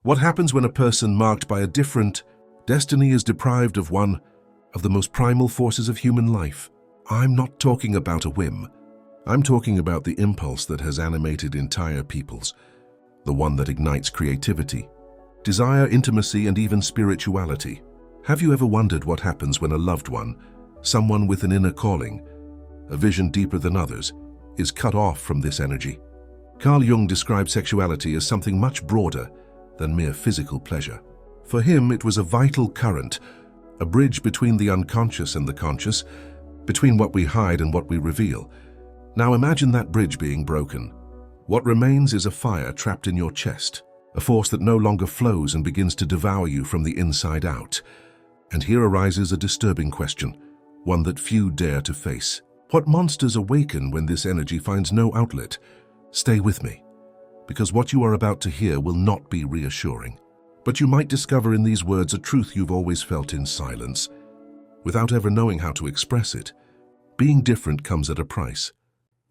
What happens when a person marked by a different destiny is deprived of one of the most primal forces of human life? I'm not talking about a whim. I'm talking about the impulse that has animated entire peoples, the one that ignites creativity, desire, intimacy, and even spirituality. Have you ever wondered what happens when a loved one, someone with an inner calling, a vision deeper than others, is cut off from this energy? Carl Jung described sexuality as something much broader than mere physical pleasure. For him, it was a vital current, a bridge between the unconscious and the conscious, between what we hide and what we reveal. Now imagine that bridge being broken. What remains is a fire trapped in your chest, a force that no longer flows and begins to devour you from the inside out. And here arises a disturbing question, one that few dare to face. What monsters awaken when this energy finds no outlet? Stay with me, because what you are about to hear will not be reassuring. But you might discover in these words a truth you've always felt in silence, without ever knowing how to express it. Being different comes at a price.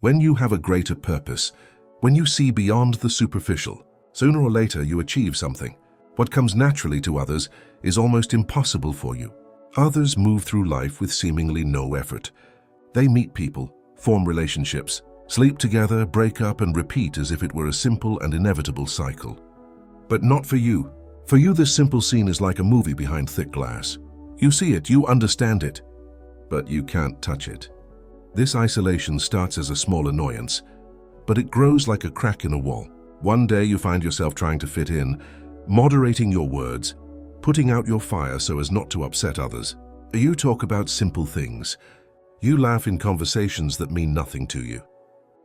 When you have a greater purpose, when you see beyond the superficial, sooner or later you achieve something. What comes naturally to others is almost impossible for you. Others move through life with seemingly no effort. They meet people, form relationships, sleep together, break up, and repeat as if it were a simple and inevitable cycle. But not for you. For you, this simple scene is like a movie behind thick glass. You see it, you understand it, but you can't touch it. This isolation starts as a small annoyance, but it grows like a crack in a wall. One day you find yourself trying to fit in, moderating your words, putting out your fire so as not to upset others. You talk about simple things. You laugh in conversations that mean nothing to you.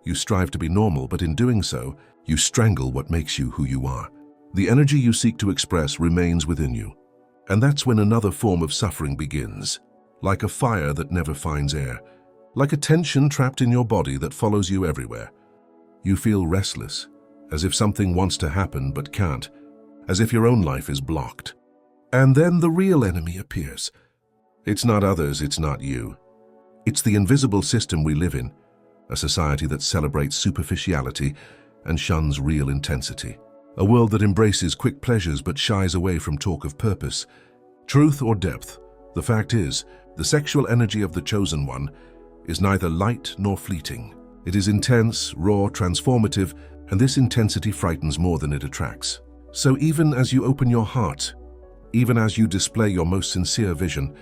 You strive to be normal, but in doing so, you strangle what makes you who you are. The energy you seek to express remains within you. And that's when another form of suffering begins, like a fire that never finds air, like a tension trapped in your body that follows you everywhere. You feel restless, as if something wants to happen but can't, as if your own life is blocked. And then the real enemy appears. It's not others, it's not you. It's the invisible system we live in, a society that celebrates superficiality and shuns real intensity. A world that embraces quick pleasures but shies away from talk of purpose, truth, or depth. The fact is, the sexual energy of the chosen one is neither light nor fleeting. It is intense, raw, transformative, and this intensity frightens more than it attracts. So even as you open your heart, even as you display your most sincere vision,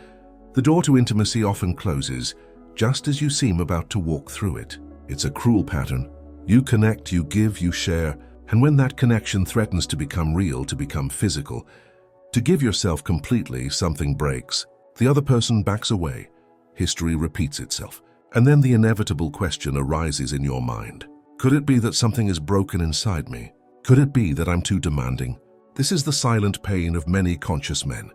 the door to intimacy often closes, just as you seem about to walk through it. It's a cruel pattern. You connect, you give, you share, and when that connection threatens to become real, to become physical, to give yourself completely, something breaks. The other person backs away. History repeats itself. And then the inevitable question arises in your mind. Could it be that something is broken inside me? Could it be that I'm too demanding? This is the silent pain of many conscious men,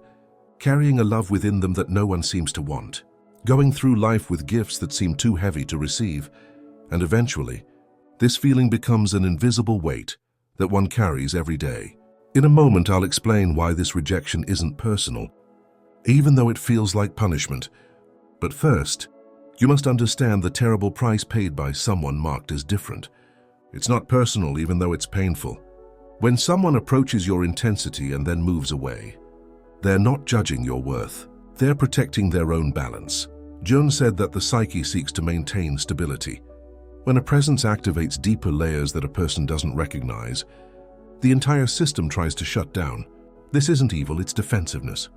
carrying a love within them that no one seems to want, going through life with gifts that seem too heavy to receive, and eventually, this feeling becomes an invisible weight that one carries every day. In a moment, I'll explain why this rejection isn't personal, even though it feels like punishment. But first, you must understand the terrible price paid by someone marked as different. It's not personal, even though it's painful. When someone approaches your intensity and then moves away, they're not judging your worth. They're protecting their own balance. Jung said that the psyche seeks to maintain stability. When a presence activates deeper layers that a person doesn't recognize, the entire system tries to shut down. This isn't evil, it's defensiveness.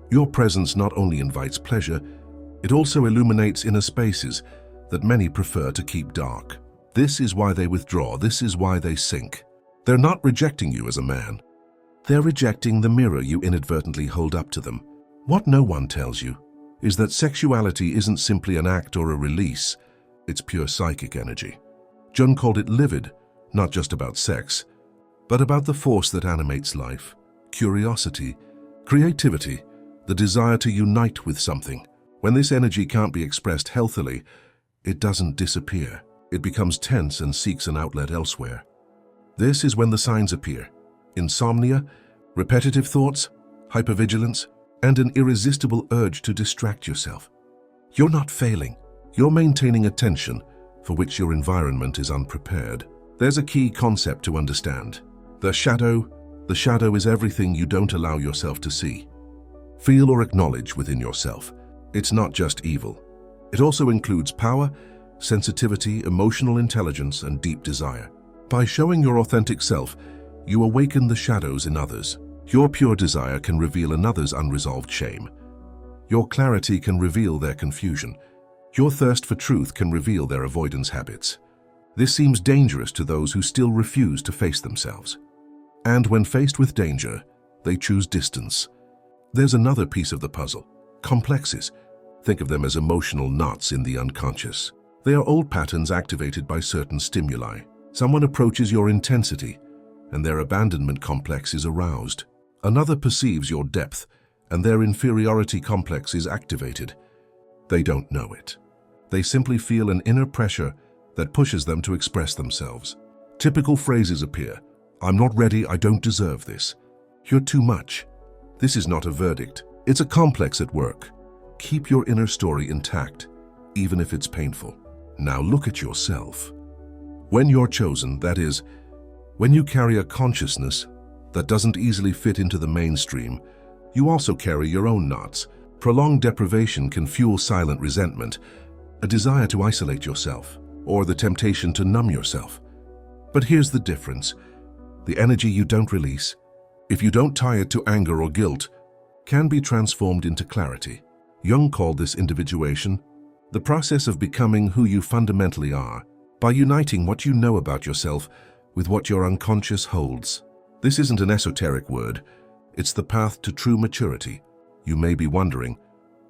Your presence not only invites pleasure, it also illuminates inner spaces that many prefer to keep dark. This is why they withdraw, this is why they sink. They're not rejecting you as a man. They're rejecting the mirror you inadvertently hold up to them. What no one tells you is that sexuality isn't simply an act or a release, it's pure psychic energy. Jung called it livid, not just about sex, but about the force that animates life, curiosity, creativity, the desire to unite with something. When this energy can't be expressed healthily, it doesn't disappear. It becomes tense and seeks an outlet elsewhere. This is when the signs appear: insomnia, repetitive thoughts, hypervigilance, and an irresistible urge to distract yourself. You're not failing. You're maintaining attention for which your environment is unprepared. There's a key concept to understand. The shadow, The shadow is everything you don't allow yourself to see, feel or acknowledge within yourself. It's not just evil. It also includes power, sensitivity, emotional intelligence, and deep desire. By showing your authentic self, you awaken the shadows in others. Your pure desire can reveal another's unresolved shame. Your clarity can reveal their confusion. Your thirst for truth can reveal their avoidance habits. This seems dangerous to those who still refuse to face themselves. And when faced with danger, they choose distance. There's another piece of the puzzle: complexes. Think of them as emotional knots in the unconscious. They are old patterns activated by certain stimuli. Someone approaches your intensity, and their abandonment complex is aroused. Another perceives your depth, and their inferiority complex is activated. They don't know it. They simply feel an inner pressure that pushes them to express themselves. Typical phrases appear: "I'm not ready, I don't deserve this. You're too much." This is not a verdict. It's a complex at work. Keep your inner story intact, even if it's painful. Now look at yourself. When you're chosen, that is, when you carry a consciousness that doesn't easily fit into the mainstream, you also carry your own knots. Prolonged deprivation can fuel silent resentment, a desire to isolate yourself, or the temptation to numb yourself. But here's the difference. The energy you don't release, if you don't tie it to anger or guilt, can be transformed into clarity. Jung called this individuation, the process of becoming who you fundamentally are, by uniting what you know about yourself with what your unconscious holds. This isn't an esoteric word. It's the path to true maturity. You may be wondering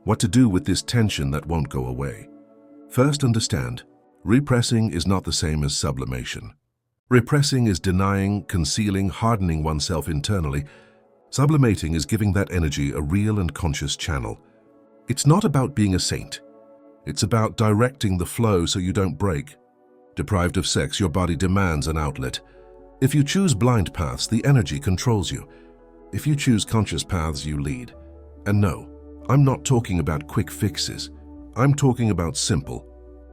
what to do with this tension that won't go away. First, understand, repressing is not the same as sublimation. Repressing is denying, concealing, hardening oneself internally. Sublimating is giving that energy a real and conscious channel. It's not about being a saint. It's about directing the flow so you don't break. Deprived of sex, your body demands an outlet. If you choose blind paths, the energy controls you. If you choose conscious paths, you lead. And no, I'm not talking about quick fixes. I'm talking about simple,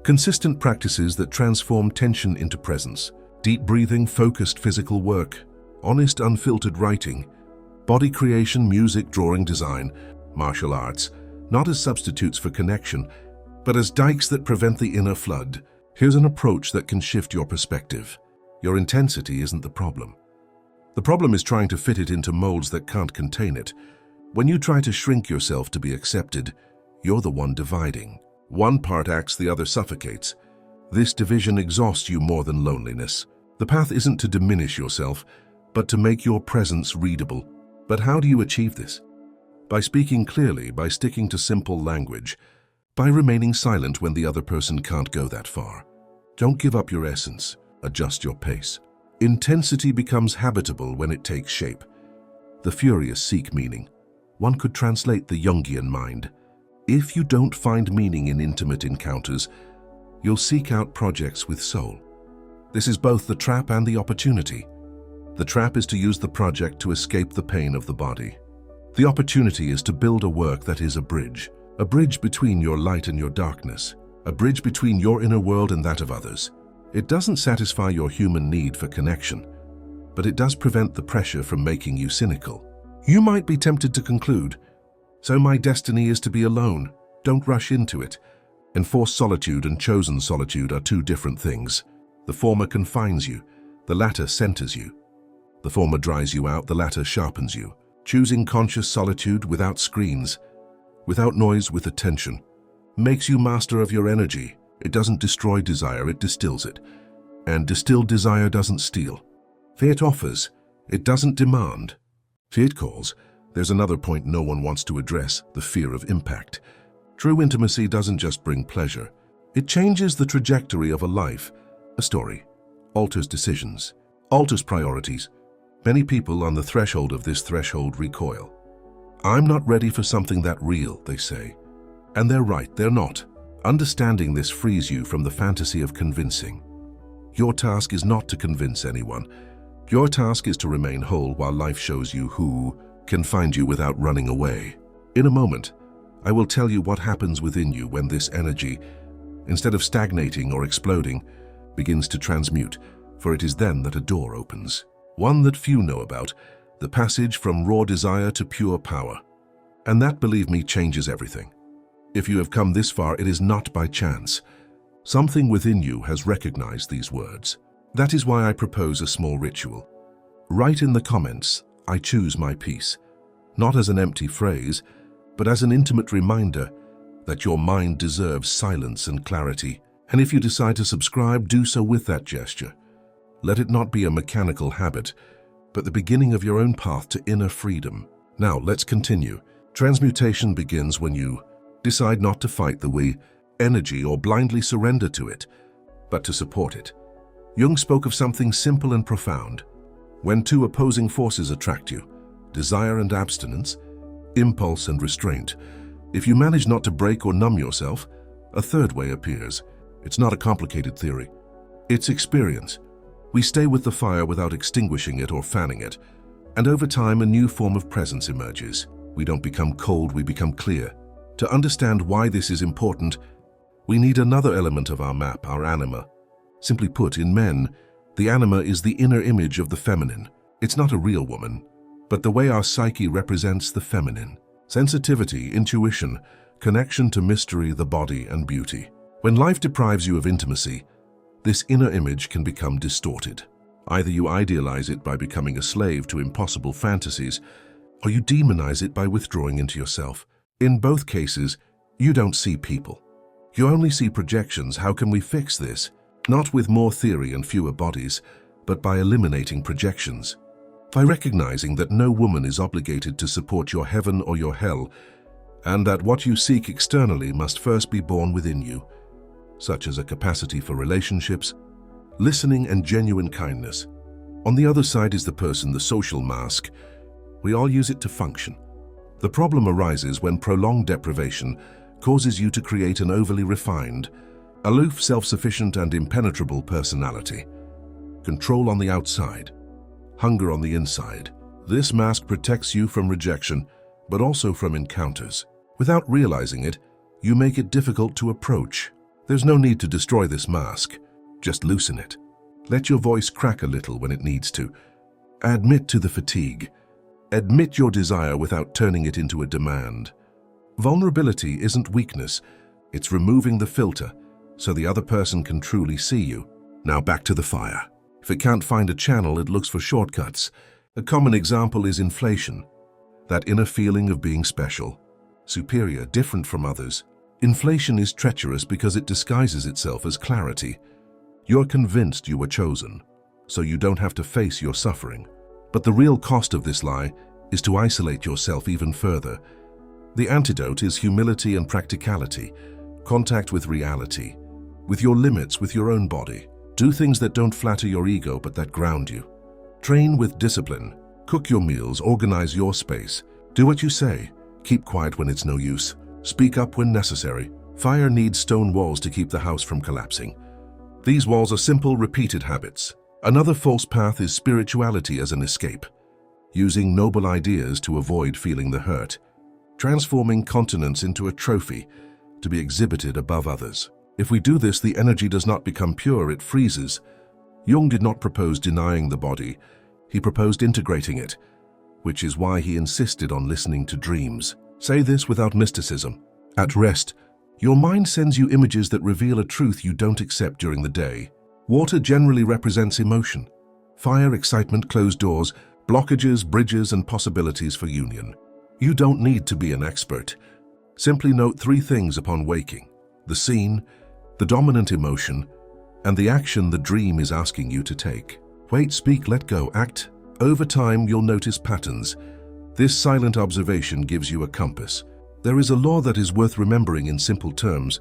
consistent practices that transform tension into presence. Deep breathing, focused physical work, honest, unfiltered writing, body creation, music, drawing, design, martial arts, not as substitutes for connection, but as dikes that prevent the inner flood. Here's an approach that can shift your perspective. Your intensity isn't the problem. The problem is trying to fit it into molds that can't contain it. When you try to shrink yourself to be accepted, you're the one dividing. One part acts, the other suffocates. This division exhausts you more than loneliness. The path isn't to diminish yourself, but to make your presence readable. But how do you achieve this? By speaking clearly, by sticking to simple language, by remaining silent when the other person can't go that far. Don't give up your essence, adjust your pace. Intensity becomes habitable when it takes shape. The furious seek meaning. One could translate the Jungian mind. If you don't find meaning in intimate encounters, you'll seek out projects with soul. This is both the trap and the opportunity. The trap is to use the project to escape the pain of the body. The opportunity is to build a work that is a bridge between your light and your darkness, a bridge between your inner world and that of others. It doesn't satisfy your human need for connection, but it does prevent the pressure from making you cynical. You might be tempted to conclude, "So my destiny is to be alone." Don't rush into it. Enforced solitude and chosen solitude are two different things. The former confines you, the latter centers you. The former dries you out, the latter sharpens you. Choosing conscious solitude without screens, without noise, with attention, makes you master of your energy. It doesn't destroy desire, it distills it. And distilled desire doesn't steal. It offers, it doesn't demand. It calls. There's another point no one wants to address, the fear of impact. True intimacy doesn't just bring pleasure. It changes the trajectory of a life, a story, alters decisions, alters priorities. Many people on the threshold of this threshold recoil. "I'm not ready for something that real," they say. And they're right, they're not. Understanding this frees you from the fantasy of convincing. Your task is not to convince anyone. Your task is to remain whole while life shows you who can find you without running away. In a moment, I will tell you what happens within you when this energy, instead of stagnating or exploding, begins to transmute, for it is then that a door opens. One that few know about, the passage from raw desire to pure power. And that, believe me, changes everything. If you have come this far, it is not by chance. Something within you has recognized these words. That is why I propose a small ritual. Write in the comments, "I choose my peace," not as an empty phrase, but as an intimate reminder that your mind deserves silence and clarity. And if you decide to subscribe, do so with that gesture. Let it not be a mechanical habit, but the beginning of your own path to inner freedom. Now, let's continue. Transmutation begins when you decide not to fight the energy or blindly surrender to it, but to support it. Jung spoke of something simple and profound. When two opposing forces attract you, desire and abstinence, impulse and restraint, if you manage not to break or numb yourself, a third way appears. It's not a complicated theory. It's experience. We stay with the fire without extinguishing it or fanning it, and over time a new form of presence emerges. We don't become cold, we become clear. To understand why this is important, we need another element of our map, our anima. Simply put, in men, the anima is the inner image of the feminine. It's not a real woman, but the way our psyche represents the feminine. Sensitivity, intuition, connection to mystery, the body, and beauty. When life deprives you of intimacy, this inner image can become distorted. Either you idealize it by becoming a slave to impossible fantasies, or you demonize it by withdrawing into yourself. In both cases, you don't see people. You only see projections. How can we fix this? Not with more theory and fewer bodies, but by eliminating projections. By recognizing that no woman is obligated to support your heaven or your hell, and that what you seek externally must first be born within you, such as a capacity for relationships, listening, and genuine kindness. On the other side is the person, the social mask. We all use it to function. The problem arises when prolonged deprivation causes you to create an overly refined, aloof, self-sufficient, and impenetrable personality. Control on the outside, hunger on the inside. This mask protects you from rejection, but also from encounters. Without realizing it, you make it difficult to approach. There's no need to destroy this mask. Just loosen it. Let your voice crack a little when it needs to. Admit to the fatigue. Admit your desire without turning it into a demand. Vulnerability isn't weakness. It's removing the filter so the other person can truly see you. Now back to the fire. If it can't find a channel, it looks for shortcuts. A common example is inflation. That inner feeling of being special, superior, different from others. Inflation is treacherous because it disguises itself as clarity. You're convinced you were chosen, so you don't have to face your suffering. But the real cost of this lie is to isolate yourself even further. The antidote is humility and practicality, contact with reality, with your limits, with your own body. Do things that don't flatter your ego but that ground you. Train with discipline. Cook your meals, organize your space. Do what you say. Keep quiet when it's no use. Speak up when necessary. Fire needs stone walls to keep the house from collapsing. These walls are simple, repeated habits. Another false path is spirituality as an escape, using noble ideas to avoid feeling the hurt, transforming continence into a trophy to be exhibited above others. If we do this, the energy does not become pure, it freezes. Jung did not propose denying the body, he proposed integrating it, which is why he insisted on listening to dreams. Say this without mysticism. At rest, your mind sends you images that reveal a truth you don't accept during the day. Water generally represents emotion. Fire, excitement, closed doors, blockages, bridges, and possibilities for union. You don't need to be an expert. Simply note 3 things upon waking: the scene, the dominant emotion, and the action the dream is asking you to take. Wait, speak, let go, act. Over time, you'll notice patterns. This silent observation gives you a compass. There is a law that is worth remembering in simple terms.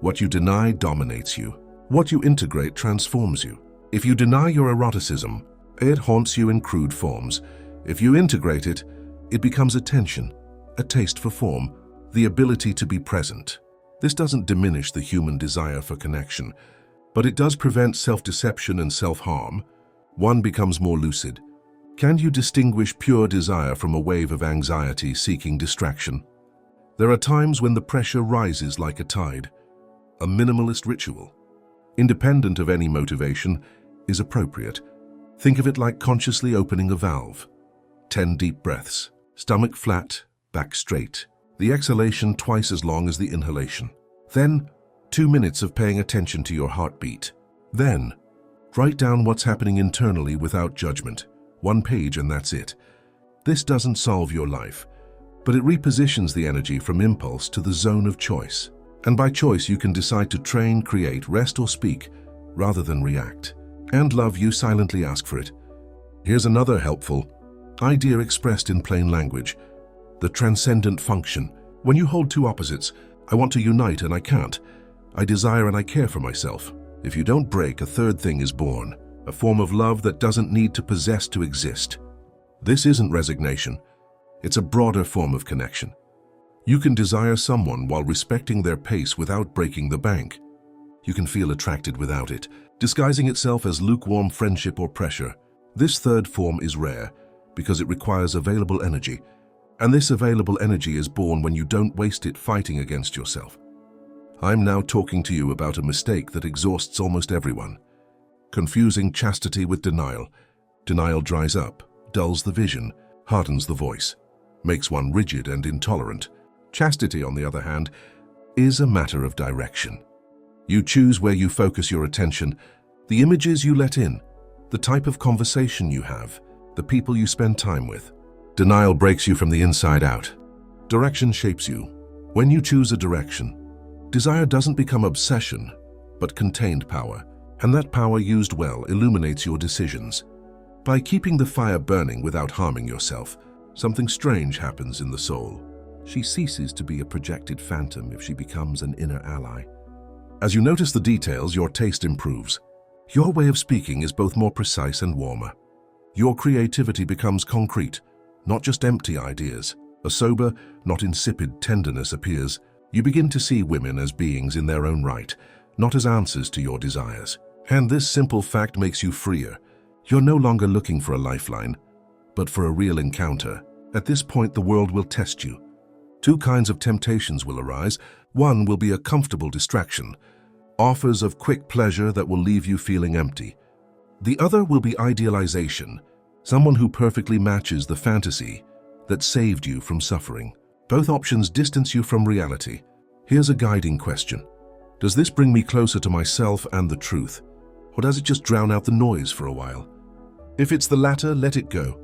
What you deny dominates you. What you integrate transforms you. If you deny your eroticism, it haunts you in crude forms. If you integrate it, it becomes attention, a taste for form, the ability to be present. This doesn't diminish the human desire for connection, but it does prevent self-deception and self-harm. One becomes more lucid. Can you distinguish pure desire from a wave of anxiety seeking distraction? There are times when the pressure rises like a tide. A minimalist ritual, independent of any motivation, is appropriate. Think of it like consciously opening a valve. 10 deep breaths. Stomach flat, back straight. The exhalation twice as long as the inhalation. Then, 2 minutes of paying attention to your heartbeat. Then, write down what's happening internally without judgment. 1 page and that's it. This doesn't solve your life, but it repositions the energy from impulse to the zone of choice. And by choice, you can decide to train, create, rest, or speak, rather than react. And love, you silently ask for it. Here's another helpful idea expressed in plain language: the transcendent function. When you hold two opposites, I want to unite and I can't. I desire and I care for myself. If you don't break, a third thing is born, a form of love that doesn't need to possess to exist. This isn't resignation. It's a broader form of connection. You can desire someone while respecting their pace without breaking the bank. You can feel attracted without it, disguising itself as lukewarm friendship or pressure. This third form is rare because it requires available energy, and this available energy is born when you don't waste it fighting against yourself. I'm now talking to you about a mistake that exhausts almost everyone: confusing chastity with denial. Denial dries up, dulls the vision, hardens the voice, makes one rigid and intolerant. Chastity, on the other hand, is a matter of direction. You choose where you focus your attention, the images you let in, the type of conversation you have, the people you spend time with. Denial breaks you from the inside out. Direction shapes you. When you choose a direction, desire doesn't become obsession, but contained power, and that power used well illuminates your decisions. By keeping the fire burning without harming yourself, something strange happens in the soul. She ceases to be a projected phantom if she becomes an inner ally. As you notice the details, your taste improves. Your way of speaking is both more precise and warmer. Your creativity becomes concrete, not just empty ideas. A sober, not insipid tenderness appears. You begin to see women as beings in their own right, not as answers to your desires. And this simple fact makes you freer. You're no longer looking for a lifeline, but for a real encounter. At this point, the world will test you. Two kinds of temptations will arise. One will be a comfortable distraction, offers of quick pleasure that will leave you feeling empty. The other will be idealization, someone who perfectly matches the fantasy that saved you from suffering. Both options distance you from reality. Here's a guiding question: does this bring me closer to myself and the truth, or does it just drown out the noise for a while? If it's the latter, let it go.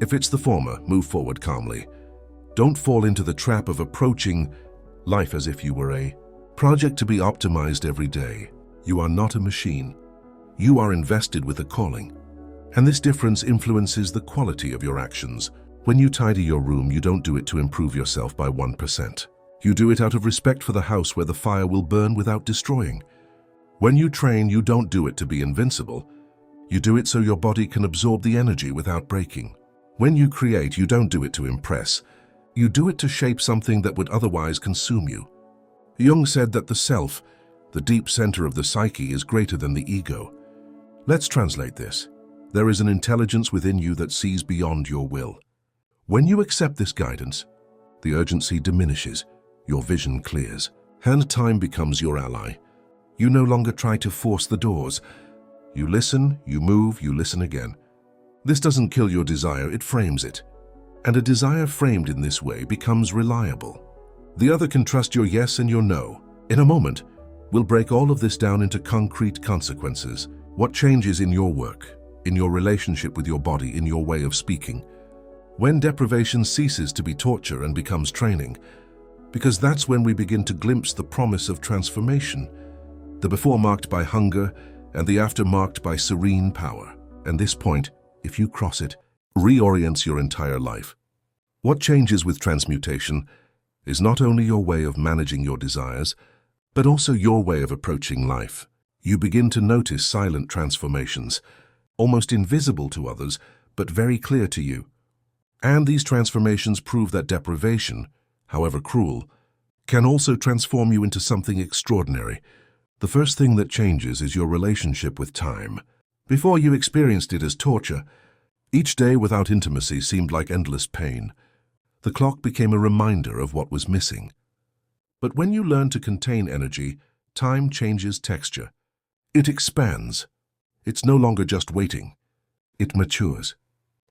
If it's the former, move forward calmly. Don't fall into the trap of approaching life as if you were a project to be optimized every day. You are not a machine. You are invested with a calling. And this difference influences the quality of your actions. When you tidy your room, you don't do it to improve yourself by 1%. You do it out of respect for the house where the fire will burn without destroying. When you train, you don't do it to be invincible. You do it so your body can absorb the energy without breaking. When you create, you don't do it to impress. You do it to shape something that would otherwise consume you. Jung said that the self, the deep center of the psyche, is greater than the ego. Let's translate this. There is an intelligence within you that sees beyond your will. When you accept this guidance, the urgency diminishes, your vision clears, and time becomes your ally. You no longer try to force the doors. You listen, you move, you listen again. This doesn't kill your desire, it frames it. And a desire framed in this way becomes reliable. The other can trust your yes and your no. In a moment, we'll break all of this down into concrete consequences. What changes in your work, in your relationship with your body, in your way of speaking? When deprivation ceases to be torture and becomes training, because that's when we begin to glimpse the promise of transformation. The before marked by hunger and the after marked by serene power. And this point, if you cross it, reorients your entire life. What changes with transmutation is not only your way of managing your desires, but also your way of approaching life. You begin to notice silent transformations, almost invisible to others, but very clear to you. And these transformations prove that deprivation, however cruel, can also transform you into something extraordinary. The first thing that changes is your relationship with time. Before, you experienced it as torture. Each day without intimacy seemed like endless pain. The clock became a reminder of what was missing. But when you learn to contain energy, time changes texture. It expands. It's no longer just waiting. It matures.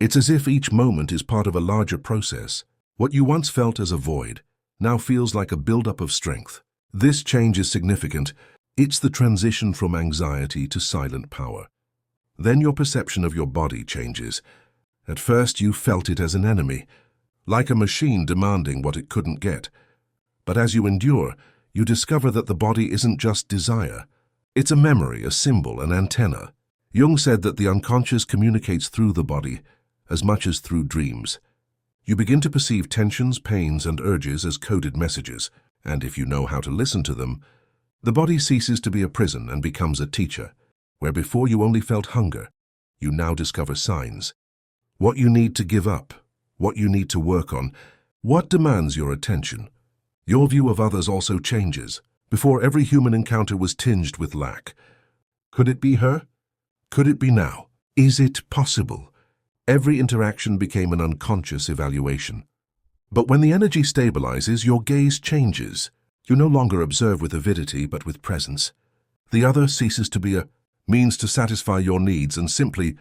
It's as if each moment is part of a larger process. What you once felt as a void now feels like a buildup of strength. This change is significant. It's the transition from anxiety to silent power. Then your perception of your body changes. At first you felt it as an enemy, like a machine demanding what it couldn't get. But as you endure, you discover that the body isn't just desire. It's a memory, a symbol, an antenna. Jung said that the unconscious communicates through the body as much as through dreams. You begin to perceive tensions, pains, and urges as coded messages, and if you know how to listen to them, the body ceases to be a prison and becomes a teacher. Where before you only felt hunger, you now discover signs. What you need to give up, what you need to work on, what demands your attention. Your view of others also changes. Before, every human encounter was tinged with lack. Could it be her? Could it be now? Is it possible? Every interaction became an unconscious evaluation. But when the energy stabilizes, your gaze changes. You no longer observe with avidity, but with presence. The other ceases to be a means to satisfy your needs and simply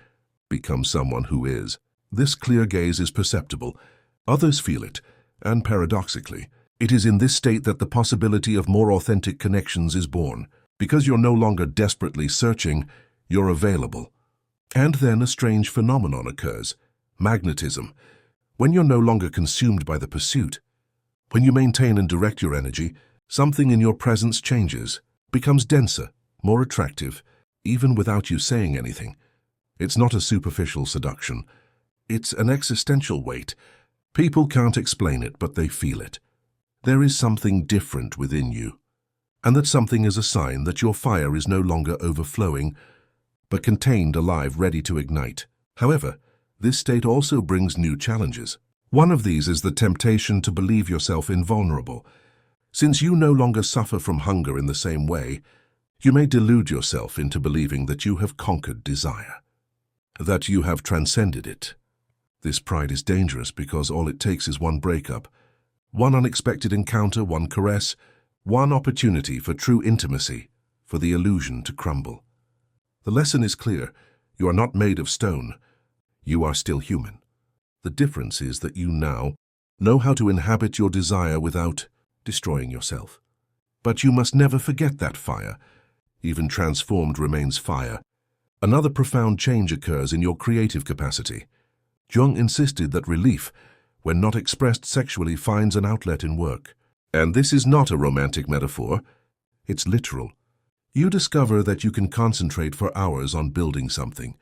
become someone who is. This clear gaze is perceptible. Others feel it, and paradoxically, it is in this state that the possibility of more authentic connections is born. Because you're no longer desperately searching, you're available. And then a strange phenomenon occurs: magnetism. When you're no longer consumed by the pursuit, when you maintain and direct your energy, something in your presence changes, becomes denser, more attractive, even without you saying anything. It's not a superficial seduction. It's an existential weight. People can't explain it, but they feel it. There is something different within you, and that something is a sign that your fire is no longer overflowing, but contained, alive, ready to ignite. However, this state also brings new challenges. One of these is the temptation to believe yourself invulnerable. Since you no longer suffer from hunger in the same way, you may delude yourself into believing that you have conquered desire, that you have transcended it. This pride is dangerous because all it takes is one breakup, one unexpected encounter, one caress, one opportunity for true intimacy, for the illusion to crumble. The lesson is clear. You are not made of stone. You are still human. The difference is that you now know how to inhabit your desire without destroying yourself. But you must never forget that fire. Even transformed remains fire. Another profound change occurs in your creative capacity. Jung insisted that relief, when not expressed sexually, finds an outlet in work. And this is not a romantic metaphor. It's literal. You discover that you can concentrate for hours on building something,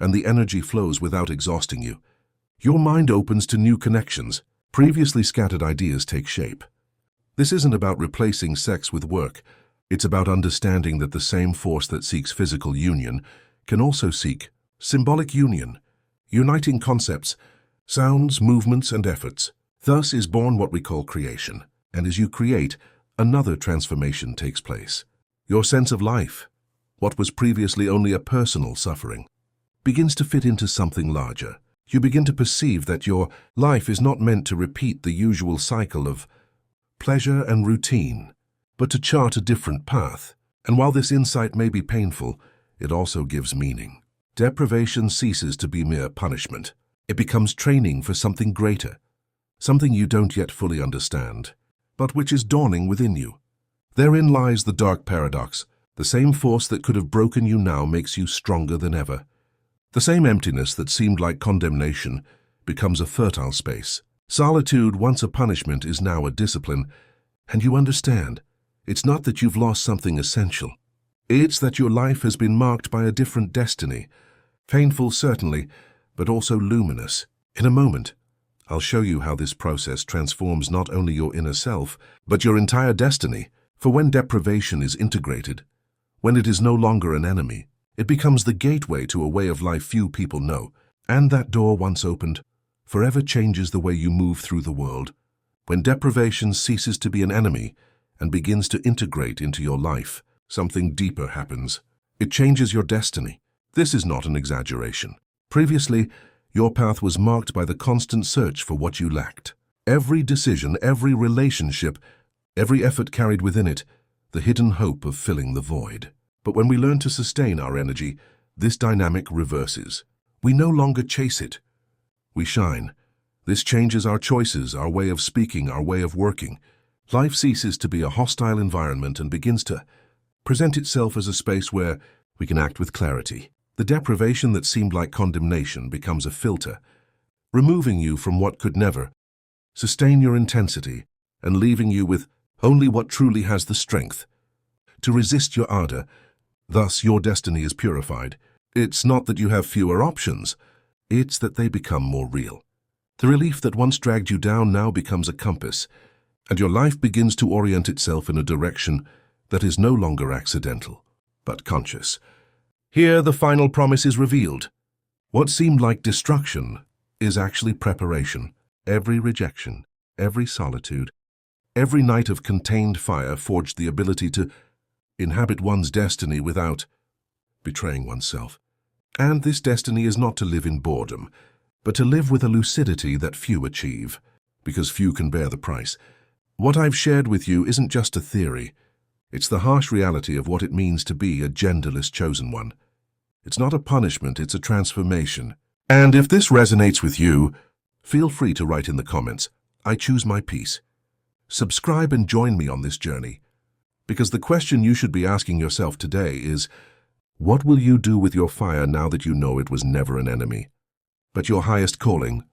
and the energy flows without exhausting you. Your mind opens to new connections. Previously scattered ideas take shape. This isn't about replacing sex with work. It's about understanding that the same force that seeks physical union can also seek symbolic union, uniting concepts, sounds, movements, and efforts. Thus is born what we call creation. And as you create, another transformation takes place. Your sense of life, what was previously only a personal suffering, begins to fit into something larger. You begin to perceive that your life is not meant to repeat the usual cycle of pleasure and routine, but to chart a different path. And while this insight may be painful, it also gives meaning. Deprivation ceases to be mere punishment. It becomes training for something greater, something you don't yet fully understand, but which is dawning within you. Therein lies the dark paradox. The same force that could have broken you now makes you stronger than ever. The same emptiness that seemed like condemnation becomes a fertile space. Solitude, once a punishment, is now a discipline, and you understand. It's not that you've lost something essential. It's that your life has been marked by a different destiny. Painful, certainly, but also luminous. In a moment, I'll show you how this process transforms not only your inner self, but your entire destiny. For when deprivation is integrated, when it is no longer an enemy, it becomes the gateway to a way of life few people know. And that door, once opened, forever changes the way you move through the world. When deprivation ceases to be an enemy and begins to integrate into your life, something deeper happens. It changes your destiny. This is not an exaggeration. Previously, your path was marked by the constant search for what you lacked. Every decision, every relationship, every effort carried within it the hidden hope of filling the void. But when we learn to sustain our energy, this dynamic reverses. We no longer chase it. we shine. This changes our choices, our way of speaking, our way of working. Life ceases to be a hostile environment and begins to present itself as a space where we can act with clarity. The deprivation that seemed like condemnation becomes a filter, removing you from what could never sustain your intensity and leaving you with only what truly has the strength to resist your ardor. Thus, your destiny is purified. It's not that you have fewer options, it's that they become more real. The relief that once dragged you down now becomes a compass, and your life begins to orient itself in a direction that is no longer accidental, but conscious. Here, the final promise is revealed. What seemed like destruction is actually preparation. Every rejection, every solitude, every night of contained fire forged the ability to inhabit one's destiny without betraying oneself. And this destiny is not to live in boredom, but to live with a lucidity that few achieve, because few can bear the price. What I've shared with you isn't just a theory. It's the harsh reality of what it means to be a genderless chosen one. It's not a punishment, it's a transformation. And if this resonates with you, feel free to write in the comments, "I choose my peace." Subscribe and join me on this journey, because the question you should be asking yourself today is, what will you do with your fire now that you know it was never an enemy, but your highest calling?